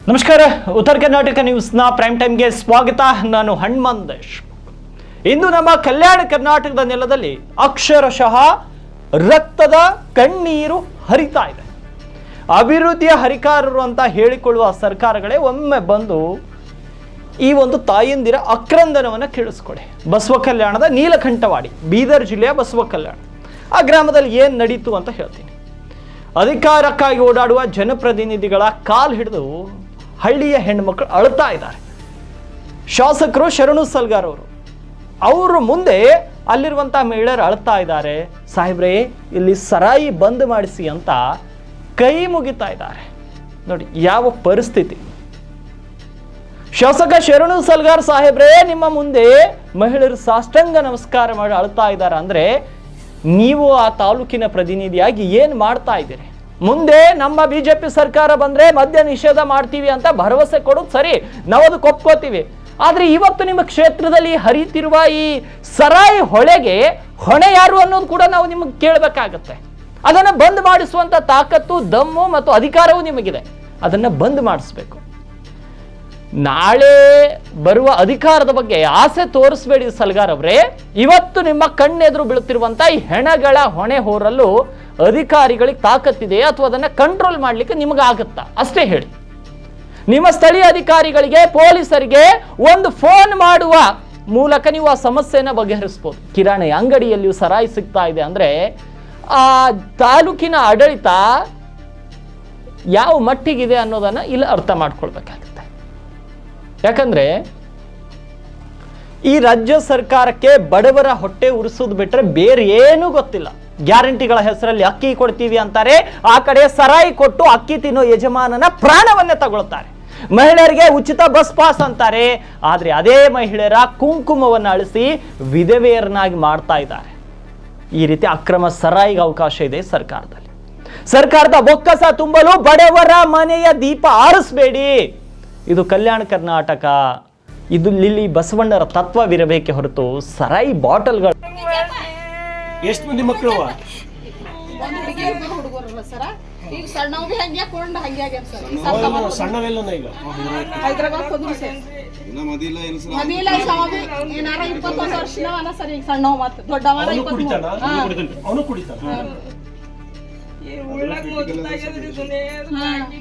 ನಮಸ್ಕಾರ. ಉತ್ತರ ಕರ್ನಾಟಕ ನ್ಯೂಸ್ನ ಪ್ರೈಮ್ ಟೈಮ್ಗೆ ಸ್ವಾಗತ. ನಾನು ಹನುಮಂತೇಶ್. ಇಂದು ನಮ್ಮ ಕಲ್ಯಾಣ ಕರ್ನಾಟಕದ ನೆಲದಲ್ಲಿ ಅಕ್ಷರಶಃ ರಕ್ತದ ಕಣ್ಣೀರು ಹರಿತಾ ಇದೆ. ಅಭಿವೃದ್ಧಿಯ ಹರಿಕಾರರು ಅಂತ ಹೇಳಿಕೊಳ್ಳುವ ಸರ್ಕಾರಗಳೇ ಒಮ್ಮೆ ಬಂದು ಈ ಒಂದು ತಾಯಂದಿರ ಆಕ್ರಂದನವನ್ನು ಕೇಳಿಸ್ಕೊಡಿ. ಬಸವ ಕಲ್ಯಾಣದ ನೀಲಕಂಠವಾಡಿ, ಬೀದರ್ ಜಿಲ್ಲೆಯ ಬಸವ ಕಲ್ಯಾಣ, ಆ ಗ್ರಾಮದಲ್ಲಿ ಏನು ನಡೀತು ಅಂತ ಹೇಳ್ತೀನಿ. ಅಧಿಕಾರಕ್ಕಾಗಿ ಓಡಾಡುವ ಜನಪ್ರತಿನಿಧಿಗಳ ಕಾಲು ಹಿಡಿದು ಹಳ್ಳಿಯ ಹೆಣ್ಣುಮಕ್ಕಳು ಅಳ್ತಾ ಇದ್ದಾರೆ. ಶಾಸಕರು ಶರಣು ಸಲ್ಗಾರ್ ಅವರು ಮುಂದೆ ಅಲ್ಲಿರುವಂಥ ಮಹಿಳೆಯರು ಅಳ್ತಾ ಇದ್ದಾರೆ. ಸಾಹೇಬ್ರೇ, ಇಲ್ಲಿ ಸರಾಯಿ ಬಂದ್ ಮಾಡಿಸಿ ಅಂತ ಕೈ ಮುಗಿತಾ ಇದ್ದಾರೆ. ನೋಡಿ ಯಾವ ಪರಿಸ್ಥಿತಿ. ಶಾಸಕ ಶರಣು ಸಲ್ಗಾರ್ ಸಾಹೇಬ್ರೇ ನಿಮ್ಮ ಮುಂದೆ ಮಹಿಳೆಯರು ಸಾಷ್ಟಾಂಗ ನಮಸ್ಕಾರ ಮಾಡಿ ಅಳ್ತಾ ಇದ್ದಾರೆ ಅಂದ್ರೆ ನೀವು ಆ ತಾಲೂಕಿನ ಪ್ರತಿನಿಧಿಯಾಗಿ ಏನ್ ಮಾಡ್ತಾ ಇದ್ದೀರಿ? ಮುಂದೆ ನಮ್ಮ ಬಿಜೆಪಿ ಸರ್ಕಾರ ಬಂದ್ರೆ ಮದ್ಯ ನಿಷೇಧ ಮಾಡ್ತೀವಿ ಅಂತ ಭರವಸೆ ಕೊಡೋದು ಸರಿ, ನಾವು ಅದಕ್ಕೆ ಒಪ್ಕೋತೀವಿ. ಆದ್ರೆ ಇವತ್ತು ನಿಮ್ಮ ಕ್ಷೇತ್ರದಲ್ಲಿ ಹರಿತಿರುವ ಈ ಸರಾಯಿ ಹೊಳೆಗೆ ಹೊಣೆ ಯಾರು ಅನ್ನೋದು ಕೂಡ ನಾವು ನಿಮಗೆ ಕೇಳಬೇಕಾಗತ್ತೆ. ಅದನ್ನ ಬಂದ್ ಮಾಡಿಸುವಂತ ತಾಕತ್ತು, ದಮ್ಮು ಮತ್ತು ಅಧಿಕಾರವೂ ನಿಮಗಿದೆ. ಅದನ್ನ ಬಂದ್ ಮಾಡಿಸ್ಬೇಕು. ನಾಳೆ ಬರುವ ಅಧಿಕಾರದ ಬಗ್ಗೆ ಆಸೆ ತೋರಿಸಬೇಡಿ ಸಲ್ಗಾರ್ ಅವರೇ. ಇವತ್ತು ನಿಮ್ಮ ಕಣ್ಣೆದುರು ಬೀಳುತ್ತಿರುವಂತ ಈ ಹೆಣಗಳ ಹೊಣೆ ಹೊರಲು ಅಧಿಕಾರಿಗಳಿಗೆ ತಾಕತ್ತಿದೆ ಅಥವಾ ಅದನ್ನ ಕಂಟ್ರೋಲ್ ಮಾಡ್ಲಿಕ್ಕೆ ನಿಮಗಾಗುತ್ತಾ ಅಷ್ಟೇ ಹೇಳಿ. ನಿಮ್ಮ ಸ್ಥಳೀಯ ಅಧಿಕಾರಿಗಳಿಗೆ, ಪೊಲೀಸರಿಗೆ ಒಂದು ಫೋನ್ ಮಾಡುವ ಮೂಲಕ ನೀವು ಆ ಸಮಸ್ಯೆನ ಬಗೆಹರಿಸಬಹುದು. ಕಿರಾಣಿ ಅಂಗಡಿಯಲ್ಲಿಯೂ ಸರಾಯಿ ಸಿಗ್ತಾ ಇದೆ ಅಂದ್ರೆ ಆ ತಾಲೂಕಿನ ಆಡಳಿತ ಯಾವ ಮಟ್ಟಿಗಿದೆ ಅನ್ನೋದನ್ನ ಇಲ್ಲಿ ಅರ್ಥ ಮಾಡ್ಕೊಳ್ಬೇಕಾಗುತ್ತೆ. ಯಾಕಂದ್ರೆ ಈ ರಾಜ್ಯ ಸರ್ಕಾರಕ್ಕೆ ಬಡವರ ಹೊಟ್ಟೆ ಉರಿಸೋದು ಬಿಟ್ರೆ ಬೇರೆ ಏನೂ ಗೊತ್ತಿಲ್ಲ. ಗ್ಯಾರಂಟಿಗಳ ಹೆಸರಲ್ಲಿ ಅಕ್ಕಿ ಕೊಡ್ತೀವಿ ಅಂತಾರೆ, ಆ ಕಡೆ ಸರಾಯಿ ಕೊಟ್ಟು ಅಕ್ಕಿ ತಿನ್ನೋ ಯಜಮಾನನ ಪ್ರಾಣವನ್ನೇ ತಗೊಳ್ತಾರೆ. ಮಹಿಳೆಯರಿಗೆ ಉಚಿತ ಬಸ್ ಪಾಸ್ ಅಂತಾರೆ, ಆದ್ರೆ ಅದೇ ಮಹಿಳೆಯರ ಕುಂಕುಮವನ್ನು ಅಳಿಸಿ ವಿಧವೆಯರನ್ನಾಗಿ ಮಾಡ್ತಾ ಇದ್ದಾರೆ. ಈ ರೀತಿ ಅಕ್ರಮ ಸರಾಯಿಗೆ ಅವಕಾಶ ಇದೆ ಸರ್ಕಾರದಲ್ಲಿ. ಸರ್ಕಾರದ ಬೊಕ್ಕಸ ತುಂಬಲು ಬಡವರ ಮನೆಯ ದೀಪ ಆರಿಸಬೇಡಿ. ಇದು ಕಲ್ಯಾಣ ಕರ್ನಾಟಕ. ಇದು ಇಲ್ಲಿ ಬಸವಣ್ಣರ ತತ್ವವಿರಬೇಕೆ ಹೊರತು ಸರಾಯಿ ಬಾಟಲ್ಗಳು. ಎಷ್ಟು ಮಂದಿ ಮಕ್ಕಳು? ಸಣ್ಣವೆಲ್ಲ ಈಗ ಹೈದರಾಬಾದ್ ಹೋದ್ರು ಸರ್. ಮದಿಲ್ಲ ಏನಾರ 21 ವರ್ಷ ಅಲ್ಲ ಸರ್. ಈಗ ಸಣ್ಣ ಮತ್ತೆ ದೊಡ್ಡವ ಅವನು ಕುಡಿತಾನ. ಉಳ್ಳಾಗ ಮೊದಲಾಗ್ಯದ್ರಿ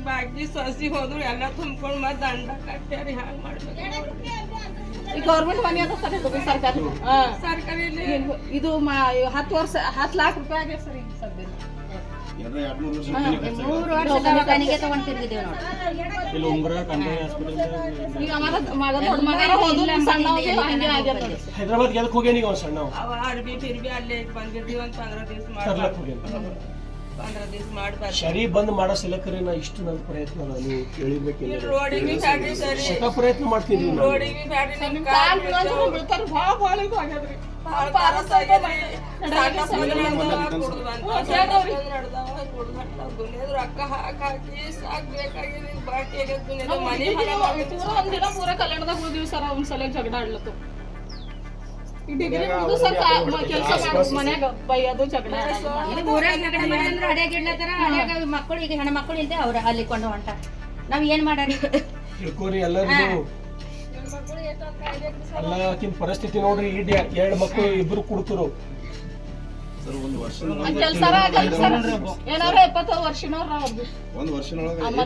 ಬಾಕಿ ಸಸಿ ಹೋದ್ರು ಎಲ್ಲ ತುಂಬ್ಕೊಂಡ್ ಮತ್ ದಂಡ ಕಟ್ಟ್ಯಾರಿ ಹ್ಯಾಂಗ್ ಮಾಡ್ಬೇಕು? ಈ ಗೌರ್ಮೆಂಟ್ ಮನೆ ಅದ ಸರ್, ಸರ್ಕಾರಿ ಇದು 10 ವರ್ಷ 10 ಲಕ್ಷ ರೂಪಾಯಿ ಆಗ್ಯದ ಸರ್. ಈಗ ಸದ್ಯ 3 ವರ್ಷ ದವಾಖಾನೆಗೆ ತಗೊಂಡಿರ್ತಿದ್ದೇವೆ ನೋಡಿ. ಇಲ್ಲಿ ಉಂಗ್ರ ಕಂದಾಯ ಹಾಸ್ಪಿಟಲ್ ಈಗ ಮಗ ದೊಡ್ಡ ಮಗ ಹೋದ್ರು ಸಣ್ಣವಗೆ ಹಂಗೆ ಆಗ್ಯದ. ಹೈದರಾಬಾದ್ ಗೆದಕ್ ಹೋಗ್ಯಾನ ಈಗ ಸಣ್ಣವ. ಅವ ಅರ್ಬಿ ಫಿರ್ಬಿ ಅಲ್ಲೇ ಬಂದಿದ್ದೀವಿ ಒಂದು 15 ದಿವಸ ಮಾಡಿ 15 ದಿವಸ ಮಾಡಿ ಶರೀ ಬಂದ್ ಮಾಡೋ ಸಲಕರೆ ನಾ ಇಷ್ಟು ನನ್ನ ಪ್ರಯತ್ನ ನಾನು ಕೇಳಿರ್ಬೇಕಿಲ್ಲ. ರೋಡಿಗೆ ಬ್ಯಾಟ್ರಿ ಸರಿ ಶತ ಪ್ರಯತ್ನ ಮಾಡ್ತಿದ್ದೀನಿ. ರೋಡಿಗೆ ಬ್ಯಾಟ್ರಿ ನಿಮ್ ಕಾಲ್ ಬೀಳ್ತಾರೆ ಭಾಳ ಇದು ಆಗ್ಯದ್ರಿ. ಪಾರಸ್ ಆಗ್ಯದ್ರಿ. ರೊಕ್ಕ ಹಾಕಿ ಸಾಕ್ಬೇಕಾಗಿ ಬಾಟಿ ಮನೆ ಒಂದಿನ ಪೂರ ಕಲ್ಯಾಣದಾಗ ಹೋದಿವಿ ಸರ್. ಅವ್ನ ಸಲ ಜಗಳ ಆಡ್ಲತ್ತು. ಈ ಡಿಗ್ರಿ ಮುಗಿದು ಸರ್ ಕೆಲಸ ಮಾಡೋದು ಮನ್ಯಾಗ ಬೈಯೋದು ಜಗಳ. ಮಕ್ಕಳು ಈಗ ಹೆಣ್ಣ ಮಕ್ಕಳು ಇಲ್ದೆ ಅವ್ರ ಅಲ್ಲಿ ಕೊಂಡು ಹೊಂಟ ನಾವ್ ಏನ್ ಮಾಡಾರಿ ತಿಳ್ಕೋರಿ ಎಲ್ಲರಿಗೂ. ಅಲ್ಲ ಆಕಿನ ಪರಿಸ್ಥಿತಿ ನೋಡ್ರಿ. ಇಡ್ 2 ಮಕ್ಕಳು, ಇಬ್ರು ಕುಡ್ತರು. ಕೆಲಸ ಏನಾರ 20 ವರ್ಷನವ್ರ ಒಂದು ವರ್ಷನೊಳಗೆ ಒಂದು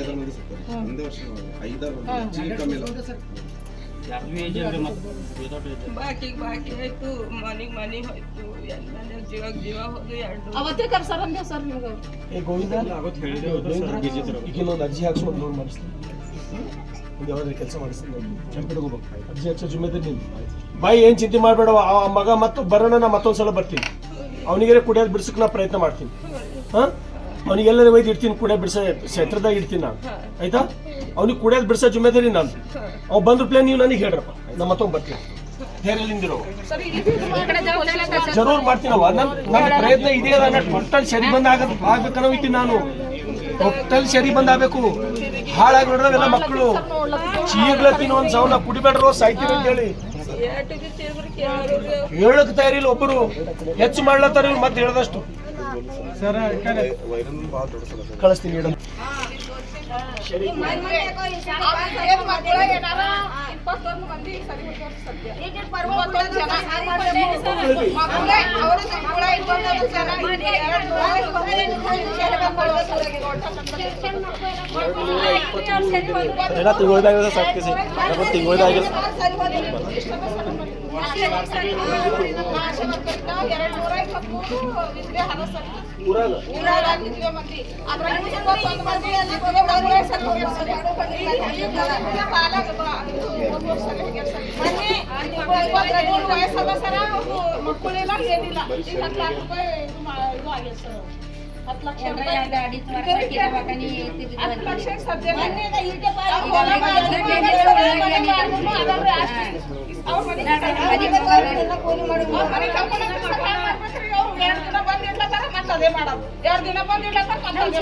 5 ಮಂದಿ ಸಿಗ್ತಾರೆ. ಒಂದೇ ವರ್ಷನೊಳಗೆ 5 ಮಂದಿ ಬಾಕಿ ಆಯ್ತು. ಮನಿ ಹೋಯ್ತು. ಎಲ್ಲ ಜೀವ ಹೋದು. 2 ಅವತ್ತೇ ಕರ್ಸಾರ ಅಂದೆ ಸರ್ ನಿಮ್ಗೆ. ಏ ಗೋವಿಂದ ಈಗಿನೊಂದು ಅರ್ಜಿ ಹಾಕ್ಸ್ಕೊಂಡು ಲೋನ್ ಮಾಡಿಸ್ತೀನಿ. ಯಾವ್ದಾದ್ರು ಕೆಲಸ ಮಾಡಿಸ್ತೀನಿ. ಹೋಗ್ಬೇಕು. ಅರ್ಜಿ ಹಾಕ್ಸೋ ಜುಮ್ಮೆದಾರಿ ನಿಂದು. ಬಾಯಿ ಏನ್ ಚಿಂತೆ ಮಾಡ್ಬೇಡ. ಆ ಮಗ ಮತ್ತು ಬರೋಣ, ನಾ ಮತ್ತೊಂದ್ಸಲ ಬರ್ತೀನಿ. ಅವನಿಗೆ ಕುಡಿಯೋದು ಬಿಡ್ಸಕ್ ನಾ ಪ್ರಯತ್ನ ಮಾಡ್ತೀನಿ. ಹಾ, ಅವನಿಗೆಲ್ಲರೂ ಒಯ್ದು ಇಡ್ತೀನಿ. ಕುಡಿಯೋದು ಬಿಡ್ಸ ಕ್ಷೇತ್ರದಾಗ ಇಡ್ತೀನಿ ನಾನು. ಆಯ್ತಾ? ಅವ್ನಿಗೆ ಕುಡಿಯೋದು ಬಿಡ್ಸೋ ಜುಮ್ಮೆದಾರಿ ನಾನು. ಅವ್ ಬಂದ್ರು ಪ್ಲೇ ನೀವು ನನಗೆ ಹೇಳ್ರಪ್ಪ, ನಾ ಮತ್ತೊಂದು ಬರ್ತೀನಿ. ಧೈರ್ಯದಿಂದಿರೋ ಜರೂರ್ ಮಾಡ್ತೀನವ. ನನ್ನ ಪ್ರಯತ್ನ ಇದೆ. ಟೋಟಲ್ ಸರಿ ಬಂದ್ ಆಗ್ಬೇಕನ್ನೋ ಇದ್ದೀನಿ ನಾನು. ಟೋಟಲ್ ಸರಿ ಬಂದ್ ಆಗ್ಬೇಕು. ಹಾಳಾಗಿ ನೋಡ್ರವೆಲ್ಲ ಮಕ್ಕಳು. ಚೀಗ್ಲತ್ತಿನ ಒಂದ್ ಸಾವನ್ನ ಕುಡಿಬೇಡ್ರೋ, ಸಾಯ್ತೀವಿ ಅಂತ ಹೇಳಿ ಹೇಳಕ್ ತಯಾರಿಲ್ಲ. ಒಬ್ಬರು ಹೆಚ್ಚು ಮಾಡ್ಲತ್ತಾರ, ಇವ್ರು ಮತ್ತೆ ಹೇಳ್ದಷ್ಟು. ಕಳಿಸ್ತೀನಿ. ಶರೀಫ್ ಏನ್ ಮಕ್ಕಳ ಏನಾರ 21 ಮಂದಿ ಸರಿ ಹೋಗ್ಯಾರ ಸದ್ಯ. 21 ಜನ ಮಕ್ಕಳೇ ಅವ್ರ ಮಕ್ಕಳ 21 ಜನ ತಿಂಗಳದಾಗ ಸಾಕ್ತಿಸಿ ತಿಂಗಳದಾಗ ಮಕ್ಕಳೆಲ್ಲ ಏನಿಲ್ಲ 10 ಲಕ್ಷ ರೂಪಾಯಿ ಇದು ಆಗಿದೆ ಸರ್. 10 ಲಕ್ಷ ರೂಪಾಯಿ 10 ಲಕ್ಷ ಸದ್ಯ ಅದೇ ಮಾಡೋದು 2 ದಿನ ಬಂದಿಡ್ಲತ್ತಾರ ಮಾಡೋದು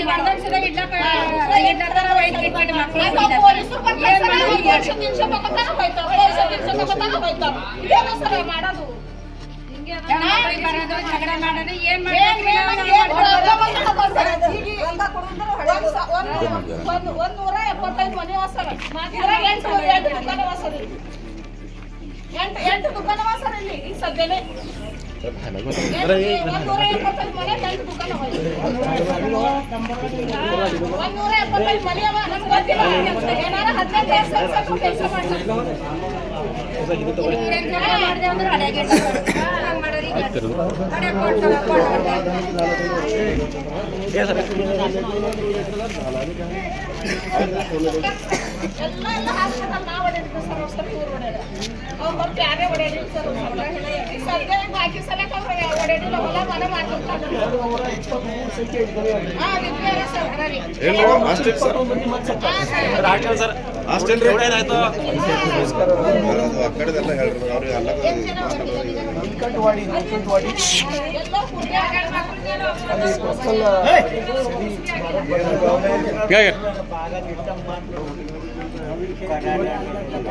$175 ಮನೆ ವಾಸರ 8 ದುಕಾನ ವಾಸರ ಇಲ್ಲಿ ಈ ಸದ್ಯನೇ 175 ಮನೆ 8 ದುಕಾನ 175 ಮನೆ ಅವ ನಮ್ಗೆ ಗೊತ್ತಿಲ್ಲ ಏನಾರ 15 ವರ್ಷ ಕೆಲಸ ಮಾಡ್ತಾರೆ ಎಲ್ಲ ಹಾಸ್ಪಿಟಲ್ ನಾವು ಹೊಡೆದಿದ್ದು ಸರ್ ಸರಿ ಊರು ಹೊಡೆದ ಅವ್ರು ಹೊರತು ಯಾರೇ ಹೊಡೆದಿದ್ದು ಸರ್ ಸದ್ಯ ಬಾಕಿ ಸಲಕ್ಕೆ ಅವ್ರು ಹೊಡೆದಿಲ್ಲ ಹೊಲ ಮನೆ ಮಾಡ್ಕೊಳ್ತಾರೆ ಅಕ್ಕಡೆದೆಲ್ಲ ಹೇಳ್ರಿ ಅವ್ರಿಗೆ ಅಲ್ಲ ನಿಲ್ಕಂಠವಾಡಿ ಎಲ್ಲ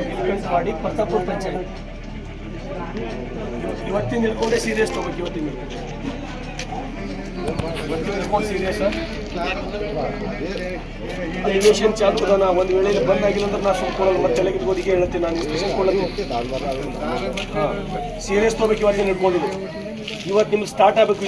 ನಿಲ್ಕಂಠವಾಡಿ ಪ್ರತಾಪುರ ಪಂಚಾಯತ್ ಇವತ್ತಿನ ನಿಲ್ಕೊಂಡೆ ಸೀರಿಯಸ್ ತಗೋಬೇಕು ಇವತ್ತಿನ ನಿಲ್ಕೊಂಡು ಸೀರಿಯಸ್ ಇನ್ವೆಸ್ಟಿಗೇಷನ್ ಚಾಲು ಅದ. ನಾ ಒಂದು ವೇಳೆ ಬಂದಾಗಿಲ್ಲ ಅಂದ್ರೆ ನಾ ಸುಮ್ಕೊಳ್ಳೋದು ಮತ್ತೆ ತೆಲಗಿಟ್ಕೋದಿಗೆ ಹೇಳ್ತೀನಿ ನಾನು ಸೀರಿಯಸ್ ತಗೋಬೇಕು ಇವತ್ತಿನ ನಿಲ್ಕೊಂಡಿದ್ದು ಇವತ್ತು ನಿಮ್ಗೆ ಸ್ಟಾರ್ಟ್ ಆಗಬೇಕು.